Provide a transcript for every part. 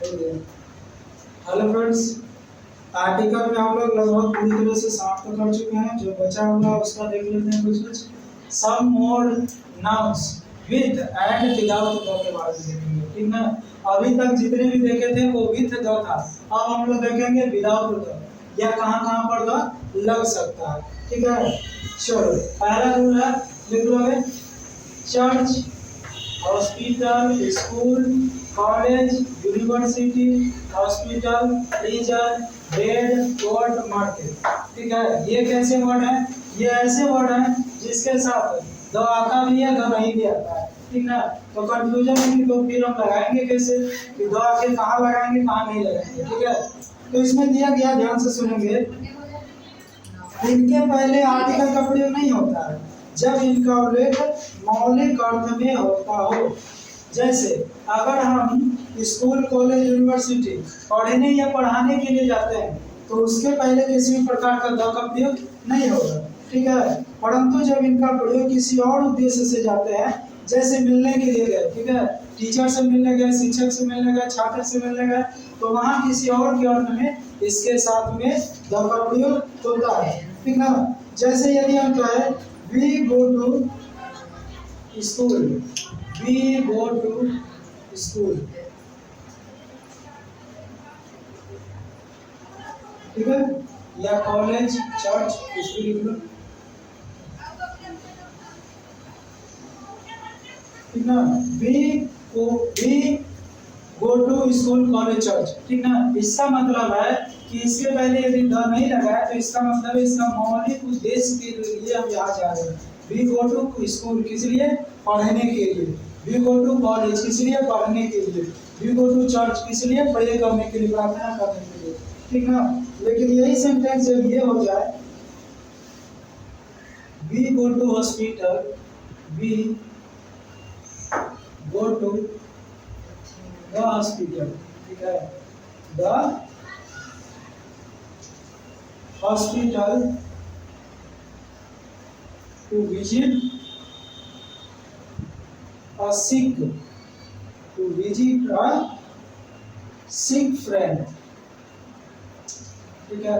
Hello friends, article में हम लोग लगभग पूरी तरह से समाप्त कर चुके हैं। जो बचा हुआ उसका देख लेते हैं कुछ। Some more nouns with and without the के बारे में देखेंगे, ठीक है। अभी तक जितने भी देखे थे वो विद द था, अब हम लोग देखेंगे विदाउट द, या कहाँ पर द लग सकता है, ठीक है। चलो, पहला रूल है, लिख लोगे। Church, hospital, school, college, university, hospital, prison, bed, court, market, ठीक है। ये कैसे वर्ड है? ये ऐसे वर्ड है जिसके साथ दो आता भी है, दो नहीं भी आता है, ठीक है। तो कंफ्यूजन है तो फिर हम लगाएंगे कैसे कि दो आके कहाँ लगाएंगे, कहाँ नहीं लगाएंगे, ठीक है। तो इसमें दिया गया, ध्यान से सुनेंगे, इनके पहले आर्टिकल का प्रयोग नहीं होता है जब इनका उल्लेख मौलिक अर्थ में होता हो। जैसे अगर हम स्कूल, कॉलेज, यूनिवर्सिटी पढ़ने या पढ़ाने के लिए जाते हैं तो उसके पहले किसी भी प्रकार का द का प्रयोग नहीं होगा, ठीक है। परंतु जब इनका प्रयोग किसी और उद्देश्य से जाते हैं, जैसे मिलने के लिए गए, ठीक है, टीचर से मिलने गए, शिक्षक से मिलने गए, छात्र से मिलने गए, तो वहाँ किसी और के अर्थ में इसके साथ में द का प्रयोग होता है, ठीक है। जैसे यदि हम कहें we go to school, we go to school, ठीक है, या कॉलेज, चर्च, कुछ भी लिख लो, ठीक ना। we go to school, college, church, ठीक ना। इसका मतलब है कि इसके पहले यदि द नहीं लगा है तो इसका मतलब है इसका मौलिक उद्देश्य के लिए हम यहाँ जा रहे हैं। वी गो टू स्कूल किस लिए? पढ़ने के लिए। वी गो टू कॉलेज किस लिए? पढ़ने के लिए। वी गो टू चर्च किस लिए? प्रे करने के लिए, प्रार्थना करने के लिए, ठीक ना। लेकिन यही सेंटेंस जब ये हो जाए, we go to hospital, we go to the hospital, ठीक है, the hospital to visit a sick, to visit a sick friend, ठीक है।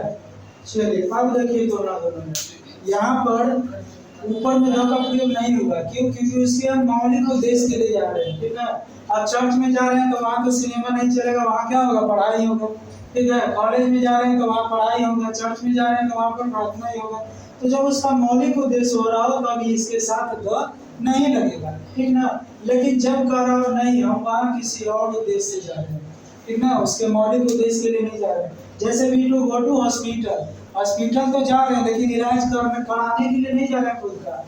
चलिए अब देखिए दोनों में यहाँ पर ऊपर में द का प्रयोग नहीं हुआ, क्यों? क्योंकि उसके हम मौलिक उद्देश्य के लिए जा रहे हैं, ठीक है। अब चर्च में जा रहे हैं तो वहाँ तो सिनेमा नहीं चलेगा, वहाँ क्या होगा? पढ़ाई होगा, ठीक है। कॉलेज में जा रहे हैं तो वहाँ पढ़ाई होगा, चर्च में जा रहे हैं तो वहाँ पर प्रार्थना ही होगा। तो जब उसका मौलिक उद्देश्य हो रहा हो तभी इसके साथ द नहीं लगेगा, ठीक ना। लेकिन जब कह रहा हो नहीं, हम वहाँ किसी और उद्देश्य से जा रहे हैं, ठीक ना, उसके मौलिक उद्देश्य के लिए नहीं जा रहे हैं। जैसे we to go to hospital, hospital तो जा रहे हैं लेकिन इलाज करने कराने के लिए नहीं जा रहे हैं खुद का।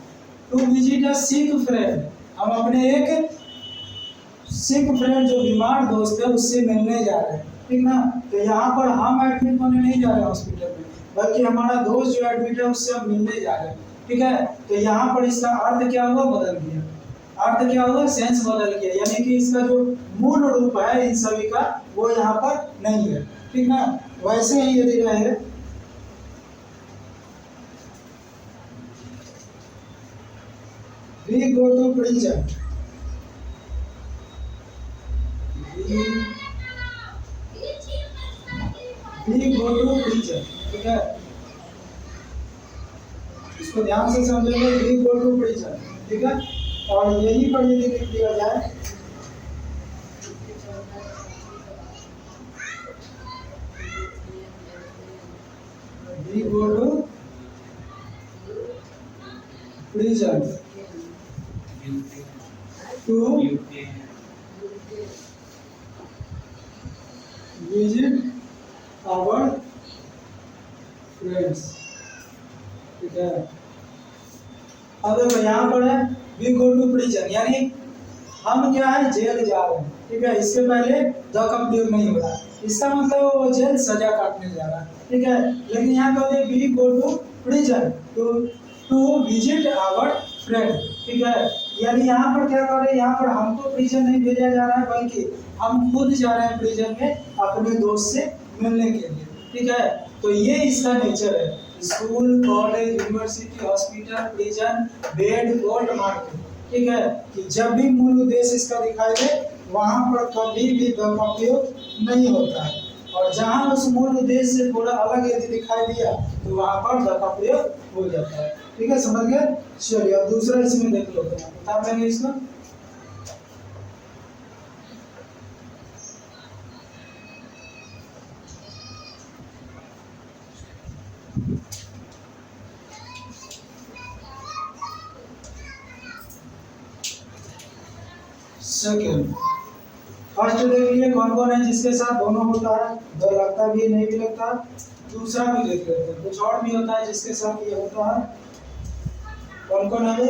To visit a sick friend, हम अपने एक सिक फ्रेंड जो बीमार दोस्त है उससे मिलने जा रहे हैं, ठीक ना। तो यहाँ पर हम एडमिट होने नहीं जा रहे हैं हॉस्पिटल में, बल्कि हमारा दोस्त जो एडमिट है उससे हम मिलने जा रहे हैं, ठीक है। तो यहाँ पर इसका अर्थ क्या हुआ? बदल गया। अर्थ क्या हुआ? सेंस बदल गया, यानी कि इसका जो मूल रूप है इन सभी का वो यहाँ पर नहीं है, ठीक ना। वैसे ही यदि रहे we go to prison, we go to prison, ठीक है। इसको ध्यान से समझेंगे, we go to prison, ठीक है। और यही पर यदि लिख दिया जाए we go to prison to visit our friends, ठीक है। अब देखो यहाँ पर है वी गो टू प्रिजन, यानी हम क्या है? जेल जा रहे हैं, ठीक है। इसके पहले द का प्रयोग नहीं हो रहा, इसका मतलब वो जेल सजा काटने जा रहा है, ठीक है। लेकिन यहाँ कहते हैं we go to prison to visit our friend, ठीक है। यानी यहाँ पर क्या कर रहे हैं? यहाँ पर हमको प्रिजन नहीं भेजा जा रहा है, बल्कि हम खुद जा रहे हैं प्रिजन में अपने दोस्त से मिलने के लिए, ठीक है। तो ये इसका नेचर है। School, college, university, hospital, prison, bed, court, market, ठीक है। कि जब भी मूल उद्देश्य इसका दिखाई दे वहाँ पर कभी भी द का प्रयोग नहीं होता है। और जहाँ उस मूल उद्देश्य से थोड़ा अलग यदि दिखाई दिया तो वहाँ पर द का प्रयोग हो जाता है। ठीक है, समझ गए? चलिए अब दूसरा इसमें देख लेते हैं, बता देंगे इसका। सेकेंड, फर्स्ट देख लिए कौन कौन है जिसके साथ दोनों होता है, द लगता भी है नहीं भी लगता। दूसरा भी देख लेते हैं, कुछ और भी होता है जिसके साथ ये होता है। कौन कौन है वो?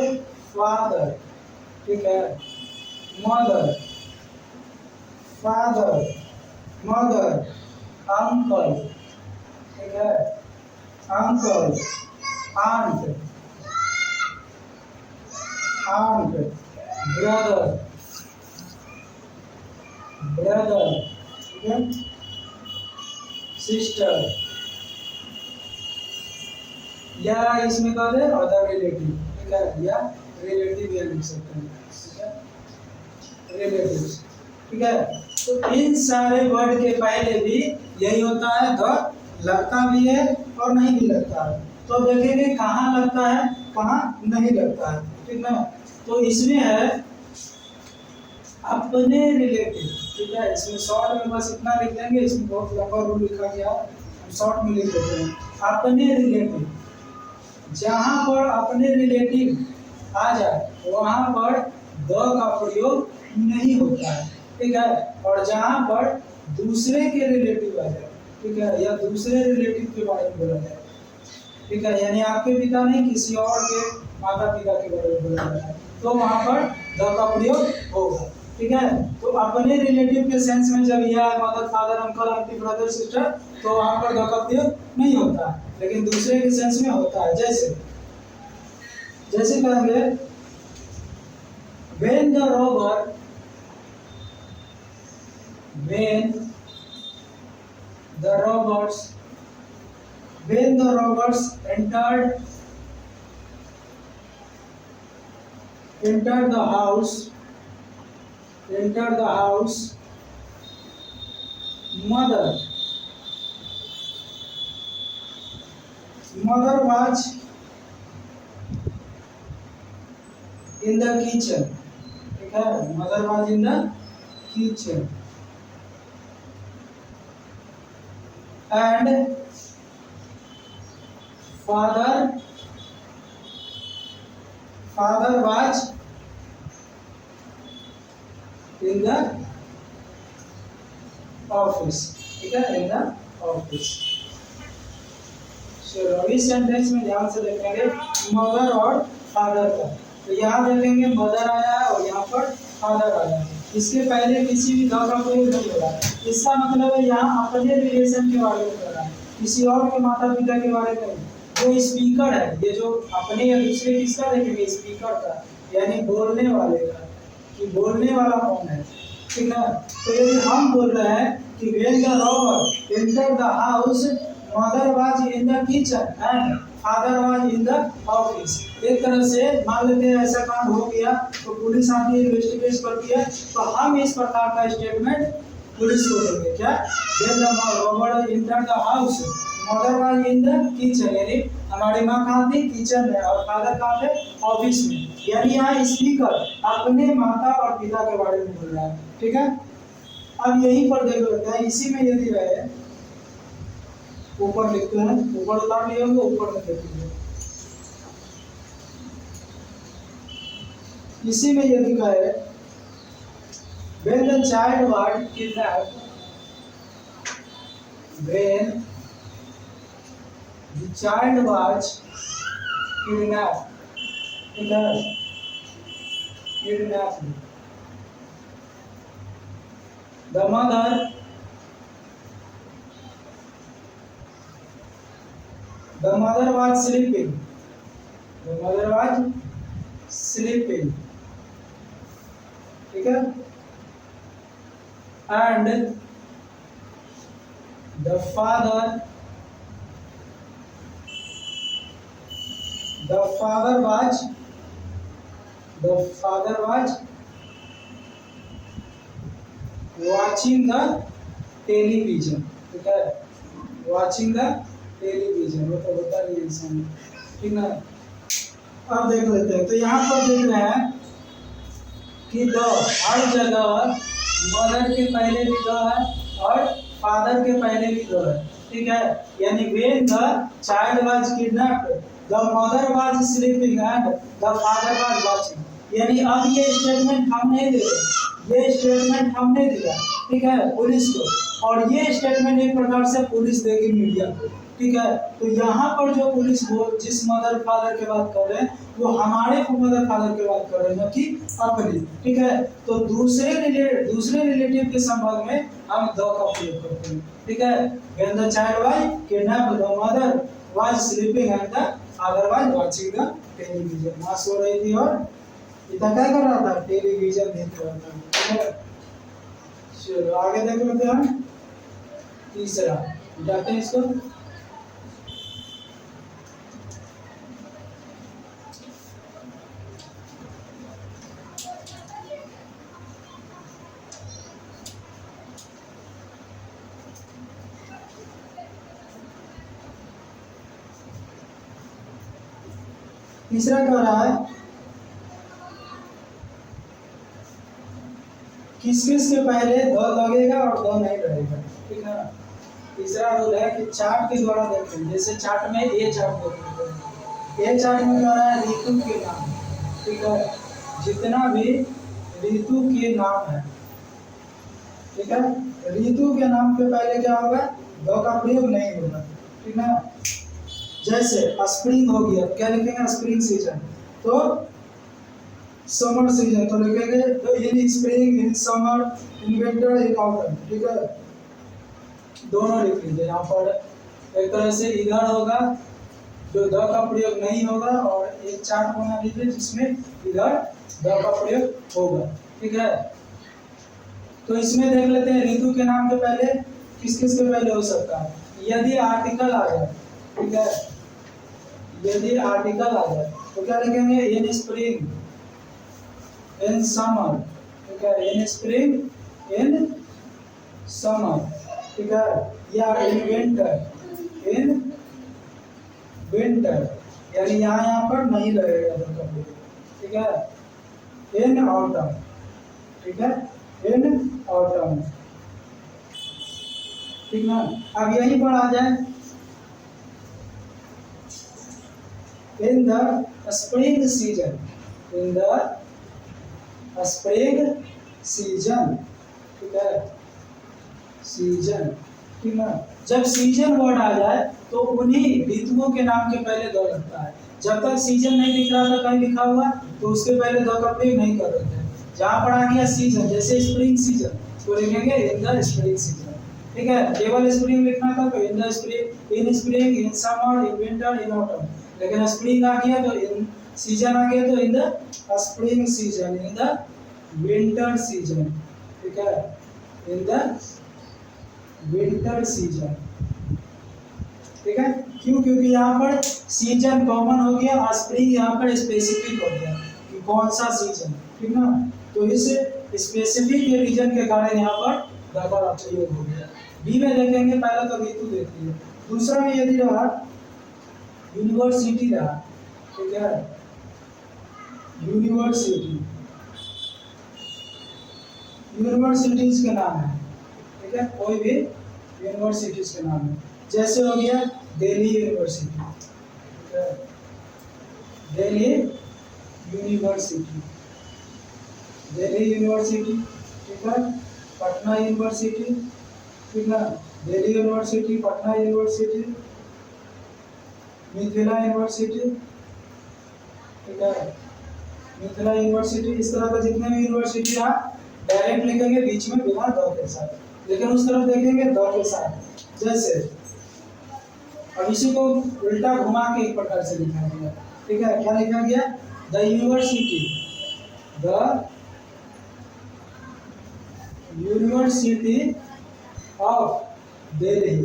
फादर, ठीक है, मदर, फादर, मदर, अंकल, ठीक है, uncle, aunt, aunt, brother, brother, ठीक है, सिस्टर, या इसमें कह दे अदर रिलेटिव, ठीक है, या रिलेटिव भी लिख सकते हैं, ठीक है, रिलेटिव्स, ठीक है। तो इन सारे वर्ड के पहले भी यही होता है, द लगता भी है और नहीं भी लगता है। तो देखेंगे कहाँ लगता है कहाँ नहीं लगता है, ठीक है। तो इसमें है अपने रिलेटिव, ठीक है, इसमें शॉर्ट में बस इतना लिख देंगे, इसमें बहुत लंबा रूल लिखा गया है, हम शॉर्ट में लिख देते हैं। अपने रिलेटिव, जहाँ पर अपने रिलेटिव आ जाए वहाँ पर द का प्रयोग नहीं होता है, ठीक है। और जहाँ पर दूसरे के रिलेटिव आ जाए, ठीक है, या दूसरे रिलेटिव के बारे में बोला जाए, ठीक है, यानी आपके पिता नहीं किसी और के माता पिता के बारे में बोला जाए, तो वहाँ पर द का प्रयोग होगा, ठीक है। तो अपने रिलेटिव के सेंस में जब यह mother, father, uncle, aunty, brother, sister, तो वहाँ पर द का प्रयोग नहीं होता, लेकिन दूसरे के सेंस में होता है। जैसे जैसे कहेंगे when the robber, when the robbers, when the robbers entered the house, mother was in the kitchen, ठीक है, mother was in the kitchen, and father was in the office, ठीक है, in the office। चलो इस sentence में ध्यान से देखेंगे मदर और फादर का। तो यहाँ देखेंगे मदर आया है और यहाँ पर फादर आया है, इसके पहले किसी भी द का प्रयोग नहीं हो रहा है। इसका मतलब है यहाँ अपने रिलेशन के बारे में कर रहा है, किसी और के माता पिता के बारे में। जो स्पीकर है, ये जो अपने या दूसरे किसका देखेंगे? स्पीकर का, यानी बोलने वाले का, कि बोलने वाला कौन है, ठीक है। तो यदि हम बोल रहे हैं कि when the robber entered the house, mother was in the kitchen and father was in the office। एक तरह से मान लेते हैं ऐसा कांड हो गया तो पुलिस आती है, इन्वेस्टिगेट करती है, तो हम इस प्रकार का स्टेटमेंट पुलिस को देंगे, क्या? when the robber entered the house, mother was in the kitchen, यानी हमारी माँ कहाँ थी? किचन में, और फादर कहाँ थे? ऑफिस में। यानी यहाँ स्पीकर अपने माता और पिता के बारे में बोल रहा है, ठीक है। अब यहीं पर देख लेते हैं, इसी में यदि रहे, ऊपर लिखते हैं, ऊपर उतार लिए होंगे, ऊपर में देख लीजिए। इसी में यदि कहे when the child was kidnapped, when the child was kidnapped, kidnapped, the mother was sleeping, the mother was sleeping, ठीक है, and the father was watching the television, ठीक है, वॉचिंग द टेलीविजन, वो तो होता नहीं इंसान, ठीक ना। अब देख लेते हैं, तो यहाँ पर देख रहे हैं कि द हर जगह मदर के पहले भी द है और फादर के पहले भी द है, ठीक है। यानी when the child was kidnapped the mother was sleeping and the father was watching. यानी अब ये स्टेटमेंट हम नहीं दे रहे, ये स्टेटमेंट हमने दिया, ठीक है, पुलिस को, और ये स्टेटमेंट एक प्रकार से पुलिस देगी मीडिया को, ठीक है। तो यहाँ पर जो पुलिस वो जिस मदर फादर के बात कर रहे हैं वो हमारे मदर फादर की बात कर रहे हैं कि अपनी, ठीक है। तो दूसरे रिलेटिव के संबंध में हम द का प्रयोग करते हैं, ठीक है। When the child was kidnapped the mother was sleeping and the father was watching the television. मां सो रही थी और पिता क्या कर रहा था, टेलीविजन देख रहा था, ठीक है। चलो आगे देख लेते हैं, तीसरा जाते हैं इसको। तीसरा कह रहा है किस किस के पहले द लगेगा और द नहीं लगेगा, ठीक है। तीसरा रूल है कि चार्ट के द्वारा देखते हैं, जैसे चार्ट में ए चार्ट देखते हैं, ए चार्ट में कह रहा है ऋतु के नाम, ठीक है, जितना भी ऋतु के नाम है, ठीक है, ऋतु के नाम के पहले क्या होगा, द का प्रयोग नहीं होगा, ठीक है। जैसे स्प्रिंग हो गया, क्या लिखेंगे, स्प्रिंग सीजन, तो समर सीजन तो लिखेंगे तो इन spring, in summer, in winter, in autumn, ठीक है, दोनों लिख लीजिए। यहाँ पर एक तरह से इधर होगा जो द का प्रयोग नहीं होगा और एक चार्ट बना लीजिए जिसमें इधर द का प्रयोग होगा, ठीक है। तो इसमें देख लेते हैं ऋतु के नाम के पहले किस किस के पहले हो सकता है, यदि आर्टिकल आ जाए, ठीक है, यदि आर्टिकल आ जाए तो क्या लिखेंगे, इन स्प्रिंग, इन समर, ठीक है, इन स्प्रिंग, इन समर, ठीक है, या इन विंटर, इन विंटर, यानी यहाँ पर नहीं लगेगा द का प्रयोग, ठीक है, इन ऑटम, ठीक है, इन ऑटम, ठीक ना। अब यहीं पर आ जाए in the spring season, in the spring season, ठीक है, सीजन, ठीक है। जब सीजन वर्ड आ जाए तो उन्हीं ऋतुओं के नाम के पहले द लगता है। जब तक सीजन नहीं दिख रहा था कहीं लिखा हुआ तो उसके पहले द का प्रयोग नहीं कर रहे थे। जहाँ पर आ गया सीजन, जैसे स्प्रिंग सीजन तो लिखेंगे इन द स्प्रिंग सीजन, ठीक है। केवल स्प्रिंग लिखना था तो in the spring, in spring, in summer, in winter, in autumn. लेकिन स्प्रिंग आ गया तो इन सीजन आ गया तो in the spring season, in the winter season, ठीक है, इन द विंटर सीजन, ठीक है। क्यों, क्योंकि यहाँ पर सीजन कॉमन हो गया और स्प्रिंग यहाँ पर स्पेसिफिक हो गया कि कौन सा सीजन, ठीक ना। तो इस स्पेसिफिक रीजन के कारण यहाँ पर द का प्रयोग हो गया। बी में देखेंगे, पहला तो ऋतु देख लिया, दूसरा में यदि रहा यूनिवर्सिटी रहा, ठीक है, यूनिवर्सिटी, यूनिवर्सिटीज के नाम है, ठीक है, कोई भी यूनिवर्सिटीज के नाम है। जैसे हो गया दिल्ली यूनिवर्सिटी, ठीक है, दिल्ली यूनिवर्सिटी, दिल्ली यूनिवर्सिटी, ठीक है, पटना यूनिवर्सिटी, ठीक है, Delhi university, Patna university, Mithila university, ठीक है, मिथिला यूनिवर्सिटी। इस तरह का जितने भी यूनिवर्सिटी आप डायरेक्ट लिखेंगे बीच में बिना द के साथ, लेकिन उस तरफ देखेंगे द के साथ। जैसे अब इसी को उल्टा घुमा के एक प्रकार से लिखा गया, ठीक है, क्या लिखा गया, the university, the university of Delhi,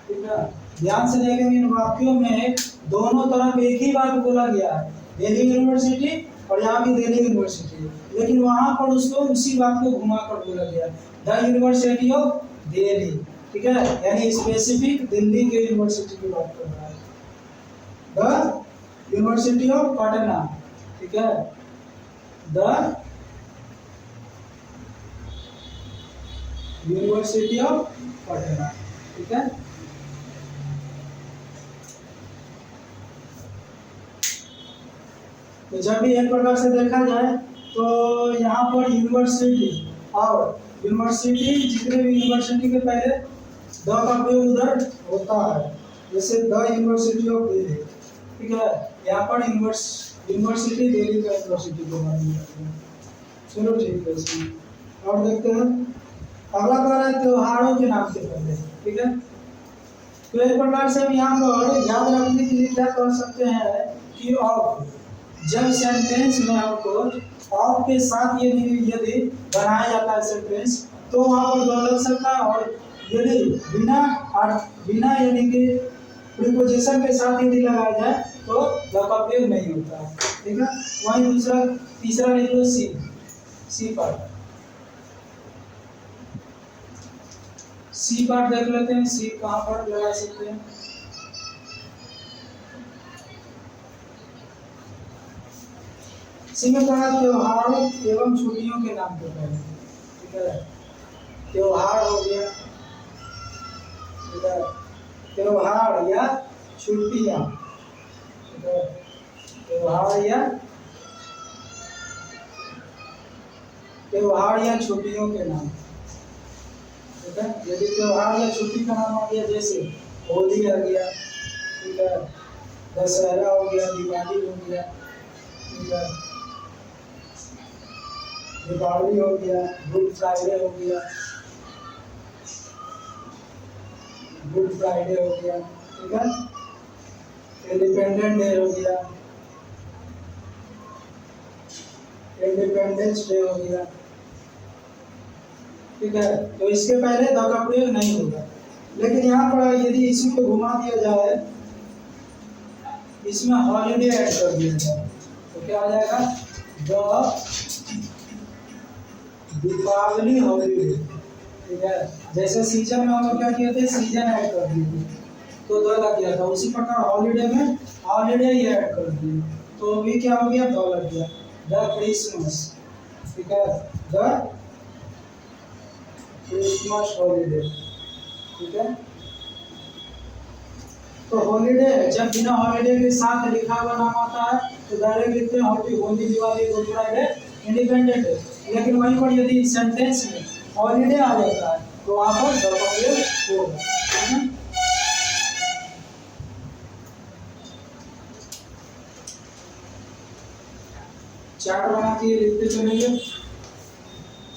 ठीक है। ध्यान से देखेंगे इन वाक्यों में दोनों तरफ एक ही बात बोला गया है, दिल्ली यूनिवर्सिटी और यहाँ भी दिल्ली यूनिवर्सिटी है, लेकिन वहाँ पर उसको उसी बात को घुमा कर बोला गया, द यूनिवर्सिटी ऑफ दिल्ली, ठीक है, यानी स्पेसिफिक दिल्ली के यूनिवर्सिटी की बात कर रहा है, द यूनिवर्सिटी ऑफ पटना, ठीक है, द यूनिवर्सिटी ऑफ पटना, ठीक है। तो जब भी एक प्रकार से देखा जाए तो यहाँ पर यूनिवर्सिटी और यूनिवर्सिटी, जितने भी यूनिवर्सिटी के पहले द का प्रयोग उधर होता है, जैसे द यूनिवर्सिटी ऑफ दिल्ली, ठीक है, यहाँ पर यूनिवर्सिटी दिल्ली का यूनिवर्सिटी के बारे में। चलो ठीक है, इसमें और देखते हैं। अगला कह रहा है त्योहारों के नाम से पहले, ठीक है। तो एक प्रकार से हम यहाँ पर याद रखने के लिए क्या कर सकते हैं कि ऑफ, जब सेंटेंस में आपको ऑफ के साथ यदि बनाया जाता है सेंटेंस, तो वहाँ पर दो लग सकता है, और यदि बिना यानी कि प्रीपोजिशन के साथ यदि लगाया जाए तो द का प्रयोग नहीं होता है, ठीक है। वहीं तीसरा लिख लो सी पार्ट, सी पार्ट देख लेते हैं, सी कहाँ पर लगा सकते हैं। सी में कहा त्योहारों एवं छुट्टियों के नाम पे पहले, ठीक है, त्योहार हो गया, ठीक है, त्योहार या छुट्टियां, ठीक है, त्योहार या छुट्टियों के नाम, ठीक है। यदि त्योहार या छुट्टी का नाम आ गया, जैसे होली आ गया, ठीक है, दशहरा हो गया, दिवाली हो गया, ठीक है, दीपावली हो गया, गुड फ्राइडे हो गया, ठीक है, इंडिपेंडेंस डे हो गया, इंडिपेंडेंस डे हो गया, ठीक है। तो इसके पहले द का प्रयोग नहीं होगा, लेकिन यहाँ पर यदि इसी को घुमा दिया जाए, इसमें हॉलीडे ऐड कर दिया जाए, तो क्या आ जाएगा, द दीपावली हॉलीडे, ठीक है। जैसे सीजन में हम लोग क्या किए थे, सीजन ऐड कर दिए थे तो द लग गया था, उसी प्रकार हॉलीडे में हॉलीडे ही ऐड कर दिए तो भी क्या हो गया, द लग गया, द क्रिसमस, ठीक है, द क्रिसमस हॉलीडे, ठीक है। तो हॉलीडे जब बिना हॉलीडे के साथ लिखा हुआ नाम आता है तो डायरेक्ट लिखते हैं Holi, Diwali, good Friday, independence day, लेकिन वहीं पर यदि सेंटेंस में हॉलीडे आ जाता है तो वहाँ पर द का प्रयोग होगा, है ना। चार्ट बना के लिखते चलेंगे।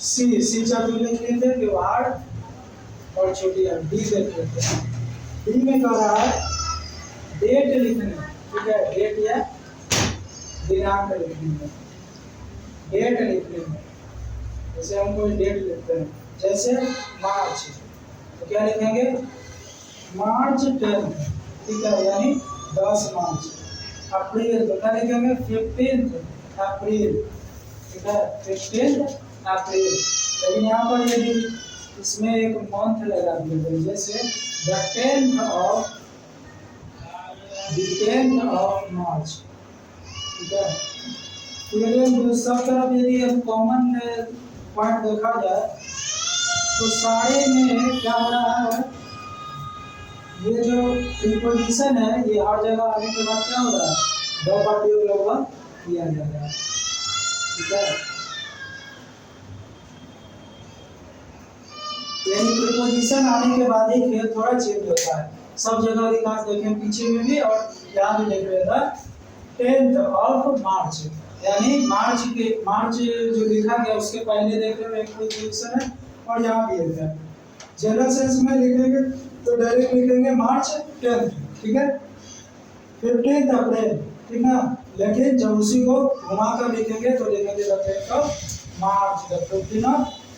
सी चार्ट में लिख लेते हैं त्योहार और छुट्टियां। डी देख लेते हैं, डी में कह रहा है डेट लिखने, ठीक है, डेट या दिनांक लिखने में, डेट लिखने में, जैसे हम कोई डेट लिखते हैं, जैसे मार्च, तो क्या लिखेंगे, मार्च 10, ठीक है, यानी 10 मार्च। अप्रैल तो क्या लिखेंगे, 15 अप्रैल, ठीक है, 15 अप्रैल। लेकिन यहाँ पर यदि इसमें एक मंथ लगा दिया, जैसे द 10th of मार्च, ठीक है। तो यदि सब तरफ यदि हम कॉमन पॉइंट देखा जाए तो सारे में क्या हो रहा है, ये जो प्रीपोजिशन है ये हर जगह आने के बाद क्या हो रहा है, द का प्रयोग लगभग किया जा रहा है, ठीक है। यानी प्रीपोजिशन आने के बाद ही खेल थोड़ा चेंज होता है, सब जगह अधिकांश देखें, पीछे में भी और यहाँ भी देख रहे था 10th of मार्च, यानी मार्च जो लिखा गया उसके पहले देख रहे हो एक प्रीपोजिशन है और यहाँ भी है। जनरल सेंस में लिखेंगे तो डायरेक्ट लिखेंगे मार्च 10th, ठीक है, 15 अप्रैल, ठीक है। लेकिन जब उसी को घुमा कर लिखेंगे तो लिखेंगे the 10th of March, the 15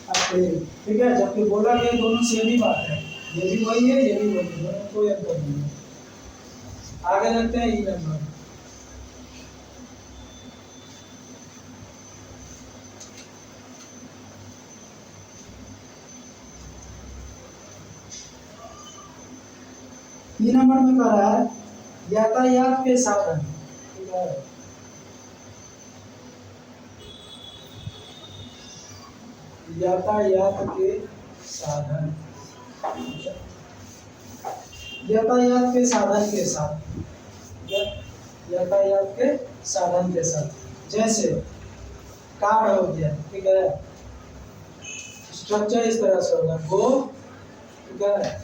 अप्रैल, ठीक है। जबकि बोला गया दोनों सेम ही बात है, ये भी वही है, ये भी वही है, दोनों कोई अंतर नहीं है। आगे देखते हैं ई नंबर। 3 नंबर में कह रहा है यातायात के साधन, ठीक है, यातायात के साधन, यातायात के साधन के साथ, यातायात के साधन के साथ, जैसे कार हो गया, ठीक है, स्ट्रक्चर इस तरह से होगा, गो, ठीक है,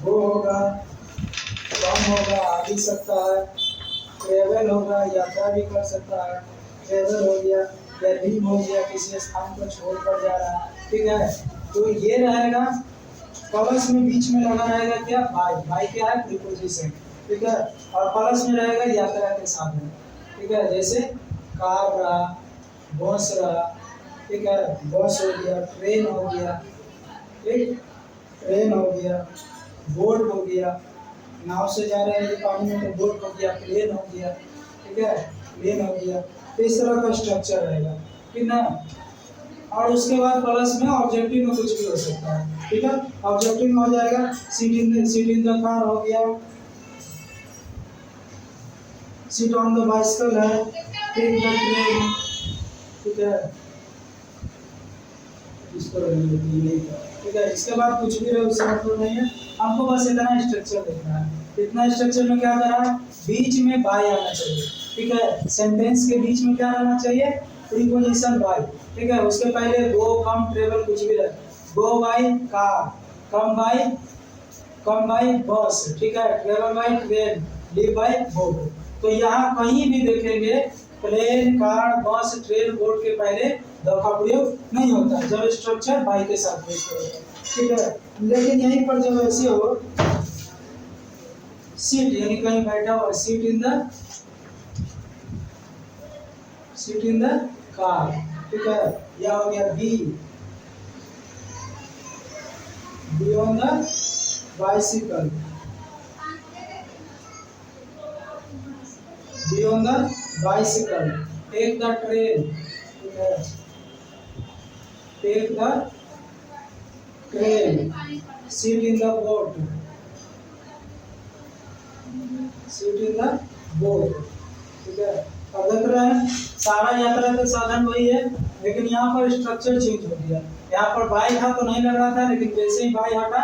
गो होगा, कम होगा, आ भी सकता है, ट्रेवल होगा, यात्रा भी कर सकता है, ट्रेवल हो गया, या लीव हो गया, किसी स्थान पर छोड़ कर जा रहा है, ठीक है। तो ये रहेगा प्लस में, बीच में लगा रहेगा क्या, बाई, बाई क्या है, प्रीपोजिशन, ठीक है, और प्लस में रहेगा यात्रा के साधन, ठीक है, जैसे कार रहा, बस रहा, ठीक है, बस हो गया, ट्रेन हो गया, ठीक, ट्रेन हो गया, बोट हो गया, नाव से जा रहे हैं पानी में तो बोट हो गया, प्लेन हो गया, ठीक है, प्लेन हो गया। तो इस तरह का स्ट्रक्चर रहेगा, ठीक ना। और उसके बाद प्लस में ऑब्जेक्टिव में कुछ भी हो सकता है, ठीक है, ऑब्जेक्टिव में हो जाएगा सीट इन द कार हो गया, सीट ऑन द बाइसिकल है, टेक द ट्रेन, ठीक है, इसको ठीक है। इसके बाद कुछ भी रहे उससे मतलब नहीं है, हमको बस इतना स्ट्रक्चर देखना है। इतना स्ट्रक्चर में क्या करा है, बीच में बाय आना चाहिए, ठीक है, सेंटेंस के बीच में क्या रहना चाहिए, प्रीपोजिशन बाय, ठीक है। उसके पहले गो, कम, ट्रेवल कुछ भी रहे, गो बाय कार, कम बाय बस, ठीक है, travel by train, leave bye boat. तो यहाँ कहीं भी देखेंगे प्लेन, कार, बस, ट्रेन, बोट के पहले द का प्रयोग नहीं होता है, जब स्ट्रक्चर बाई के साथ होता है, ठीक है। लेकिन यहीं पर जब ऐसे हो, सीट यानी कहीं बैठा हुआ, सीट इन द कार, ठीक है, या हो गया be on the bicycle, be on the bicycle, take the train, ठीक है, take the train, seat in the boat, seat in the boat, ठीक है। अब देख रहे हैं सारा यात्रा का साधन वही है, लेकिन यहाँ पर स्ट्रक्चर चेंज हो गया। यहाँ पर बाई था तो नहीं लग रहा था, लेकिन जैसे ही बाई हटा,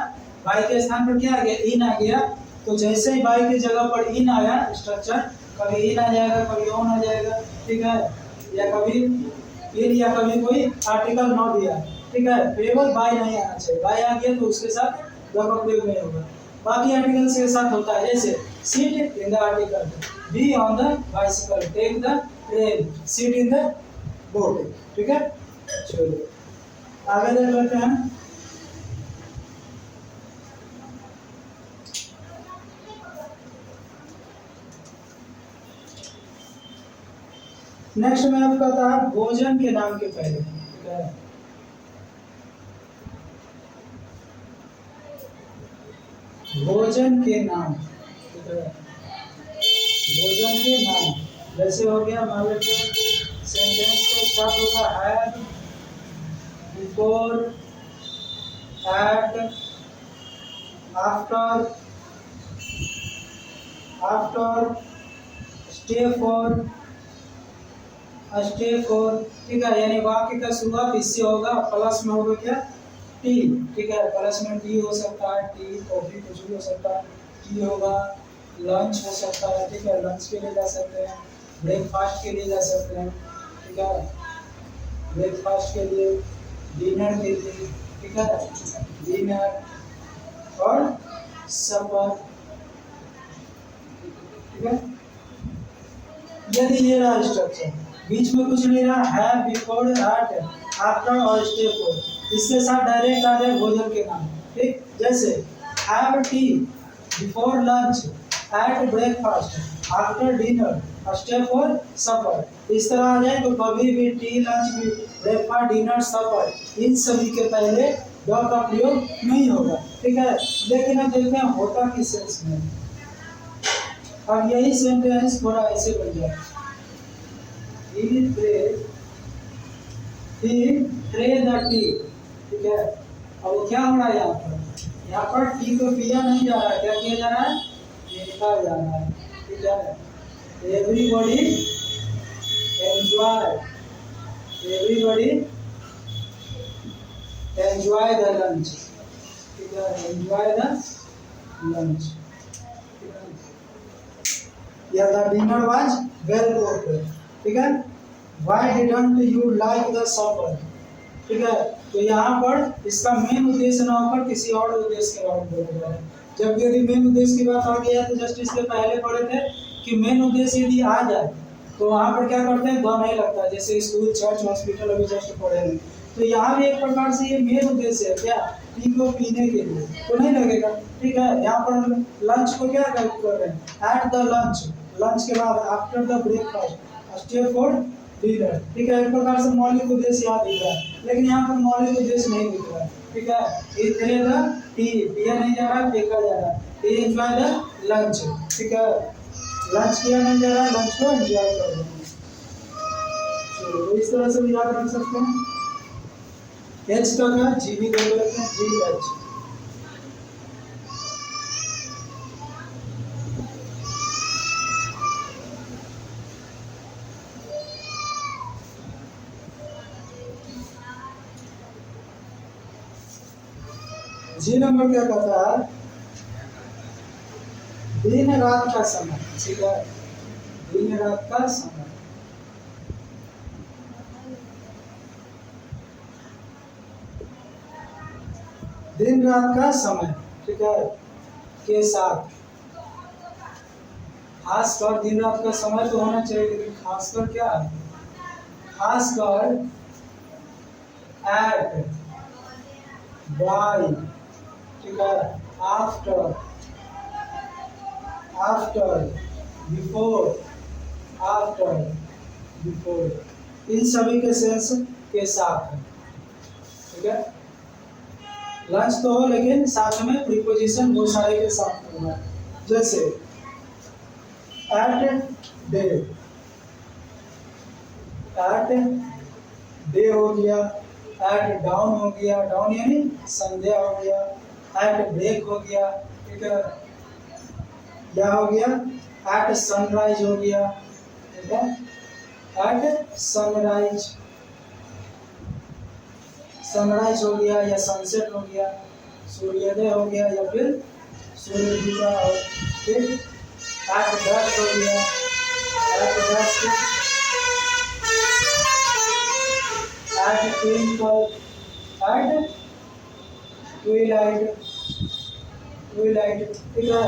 बाई के स्थान पर क्या आ गया, इन आ गया। तो जैसे ही बाई की जगह पर इन आया, स्ट्रक्चर कभी इन आ जाएगा, कभी ऑन आ जाएगा, ठीक है, या कभी इन, या कभी कोई आर्टिकल न दिया, ठीक है, केवल बाई नहीं आना चाहिए। बाई आ गया तो उसके साथ द का प्रयोग नहीं होगा, बाकी आर्टिकल्स के साथ होता है, जैसे seat in the article, be on the bicycle, take the train, seat in the boat, ठीक है। चलिए आगे देख लेते हैं। नेक्स्ट में आपका था भोजन के नाम के पहले, ठीक है, भोजन के नाम, ठीक है, भोजन के नाम जैसे हो गया, मान लीजिए सेंटेंस का स्टार्ट होगा had, before, at, after, stay for, ठीक है, यानी वाक्य का शुरुआत इससे होगा, प्लस में होगा क्या, टी, ठीक है, प्लस में टी हो सकता है, टी, कॉफी, कुछ भी हो सकता है, टी होगा, लंच हो सकता है, ठीक है, लंच के लिए जा सकते हैं, ब्रेकफास्ट के लिए जा सकते हैं, ठीक है, ब्रेकफास्ट के लिए, डिनर के लिए, ठीक है, डिनर और सपर, ठीक है। यदि ये रहा स्ट्रक्चर, बीच में कुछ नहीं रहा, है, बिफोर, एट, आफ्टर और स्टे फॉर, इसके साथ डायरेक्ट आ जाए भोजन के नाम, ठीक, जैसे have tea, before lunch, at breakfast, after dinner, stay for supper. इस तरह आ जाए तो कभी भी tea, lunch, breakfast, dinner, supper, इन सभी के पहले द का प्रयोग नहीं होगा, ठीक है। लेकिन अब देखते हैं होता किस सेंस में। अब यही सेंटेंस थोड़ा ऐसे बन जाए, he threw the tea, ठीक है। अब वो क्या हो रहा है यहाँ पर, यहाँ पर टी को पिया नहीं जा रहा है, क्या किया जा रहा है, लिखा जा रहा है। ठीक है, everybody enjoy, everybody enjoy the lunch. ठीक है, एंजॉय द लंच। या the dinner was well cooked. ठीक है, why didn't you like the supper. ठीक है, तो यहाँ पर इसका मेन उद्देश्य ना होकर किसी और उद्देश्य के बारे में बोला जा रहा है। जब यदि मेन उद्देश्य की बात आ गई है तो जस्ट इसके पहले पढ़े थे कि मेन उद्देश्य यदि आ जाए तो वहाँ पर क्या करते हैं, द नहीं लगता, जैसे स्कूल, चर्च, हॉस्पिटल अभी जस्ट पढ़े हैं। तो यहाँ भी एक प्रकार से ये मेन उद्देश्य है, क्या, टी को पीने के लिए, तो नहीं लगेगा। ठीक है, यहाँ पर लंच को क्या कर रहे हैं, एट द लंच, लंच के बाद, after the breakfast, stay for dinner. ठीक है, एक प्रकार से मौलिक उद्देश्य यहाँ दिख रहा है, लेकिन यहाँ पर मौलिक उद्देश्य नहीं दिख रहा है। ठीक है, इधर द टी, पिया नहीं जा रहा, फेंका जा रहा है, एंजॉय द लंच। ठीक है, लंच किया नहीं जा रहा है, लंच को एंजॉय कर रहे हैं। तो इस तरह से भी याद रख सकते हैं। एच का क्या, जी भी दे देते हैं, जी एच। जी नंबर क्या कहता है, दिन रात का समय। ठीक है, दिन रात का समय। दिन रात का समय, ठीक है, के साथ, खासकर दिन रात का समय तो होना चाहिए, लेकिन खासकर क्या है, खासकर एट, बाय, ठीक है, after, after, before, after, before, इन सभी के सेंस के साथ। ठीक है, लंच तो हो लेकिन साथ में प्रीपोजिशन बहुत सारे के साथ होगा, जैसे एट डे, एट डे हो गया, एट डाउन हो गया, डाउन यानी संध्या हो गया, एट ब्रेक हो गया। ठीक है, क्या हो गया, एट सनराइज हो गया। ठीक है, एट सनराइज, सनराइज हो गया या सनसेट हो गया, सूर्योदय हो गया या फिर सूर्य डूबा हो। ठीक, एट डस्ट हो गया, at dusk, at twinkle, at twilight, twilight. ठीक है,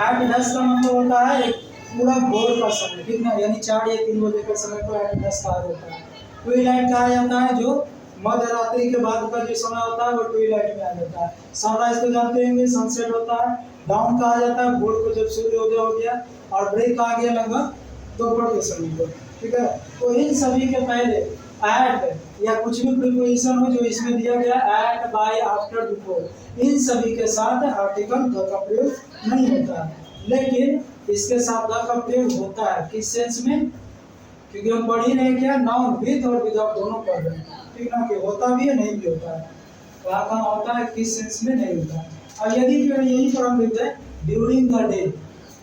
एट डस्ट का मतलब होता है एक पूरा भोर का समय। ठीक ना, यानी 4 या 3 बजे के समय को एट डस्ट कहा जाता है। ट्विलाइट कहा जाता है जो मध्य रात्रि के बाद का जो समय होता है वो ट्विलाइट में आ जाता है। सनराइज तो जानते होंगे, सनसेट होता है। डाउन कहा जाता है भोर को जब सूर्योदय हो गया, और ब्रेक आ गया लगभग दोपहर के समय को। ठीक है, तो इन सभी के पहले एट या कुछ भी प्रीपोजिशन हो जो इसमें दिया गया, एट, बाय, आफ्टर, बिफोर, इन सभी के साथ आर्टिकल द का प्रयोग नहीं होता, लेकिन इसके साथ द का प्रयोग होता है। किस सेंस में, क्योंकि हम पढ़ ही नहीं क्या, नाउन विद और विदाउट दोनों पढ़ रहे हैं। ठीक ना, कि होता भी है, नहीं भी होता है, वहाँ कहाँ होता है, किस सेंस में नहीं होता है। और यदि फिर यही पर हम लिखते हैं ड्यूरिंग द डे।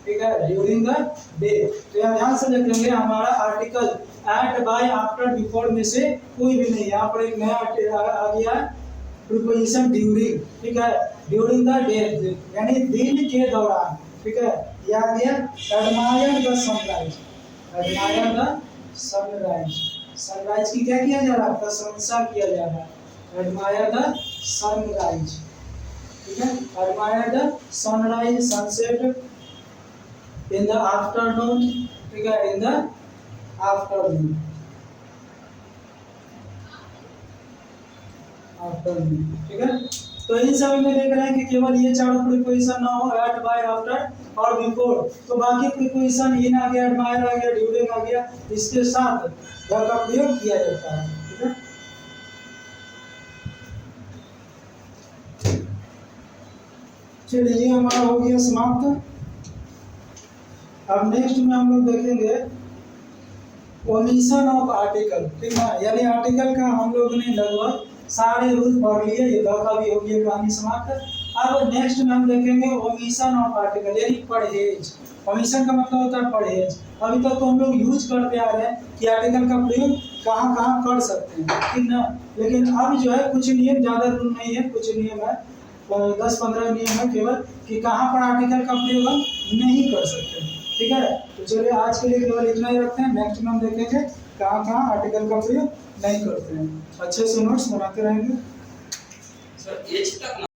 ठीक है, ड्यूरिंग द डे, तो यहाँ ध्यान से देखेंगे हमारा article at, by, after, before में से कोई भी नहीं। यहाँ पर एक नया आ गया है प्रीपोजिशन ड्यूरिंग। ठीक है, ड्यूरिंग द डे यानी दिन के दौरान। ठीक है, यह आ गया admire the sunrise, admire the sunrise, sunrise की क्या किया जा रहा है, प्रशंसा किया जा रहा है, एडमायर द सनराइज। ठीक है, admire the sunrise, sunset in the afternoon. ठीक है, इन द आफ्टरनून, आफ्टरनून। ठीक है, तो इन सभी में देख रहे हैं कि केवल ये चारों प्रीपोजिशन ना हो, एट, बाय, आफ्टर और बिफोर, तो बाकी प्रीपोजिशन इन आ गया, एडमायर आ गया, ड्यूरिंग आ गया, इसके साथ द का प्रयोग किया जाता है। ठीक है, चलिए ये हमारा हो गया समाप्त। अब नेक्स्ट में हम लोग देखेंगे ओमिशन ऑफ आर्टिकल। ठीक है, यानी आर्टिकल का हम लोगों ने लगभग सारे रूल पढ़ लिए, ये द का भी हो गया कहानी समाप्त। अब नेक्स्ट में हम देखेंगे ओमिशन ऑफ आर्टिकल, यानी परहेज। ओमिशन का मतलब होता है परहेज। अभी तक तो हम लोग यूज करते आ रहे हैं कि आर्टिकल का प्रयोग कहाँ कहाँ कर सकते हैं, ठीक ना। लेकिन अब जो है कुछ नियम, ज़्यादा रूल नहीं है, कुछ नियम है, 10-15 नियम है केवल, कि कहाँ पर आर्टिकल का प्रयोग हम नहीं कर सकते, ठीक है। तो चलिए आज के लिए केवल इतना ही रखते हैं, नेक्स्ट में हम देखेंगे कहाँ कहाँ आर्टिकल का प्रयोग नहीं करते हैं। अच्छे से नोट्स बनाते रहेंगे। सर एच तक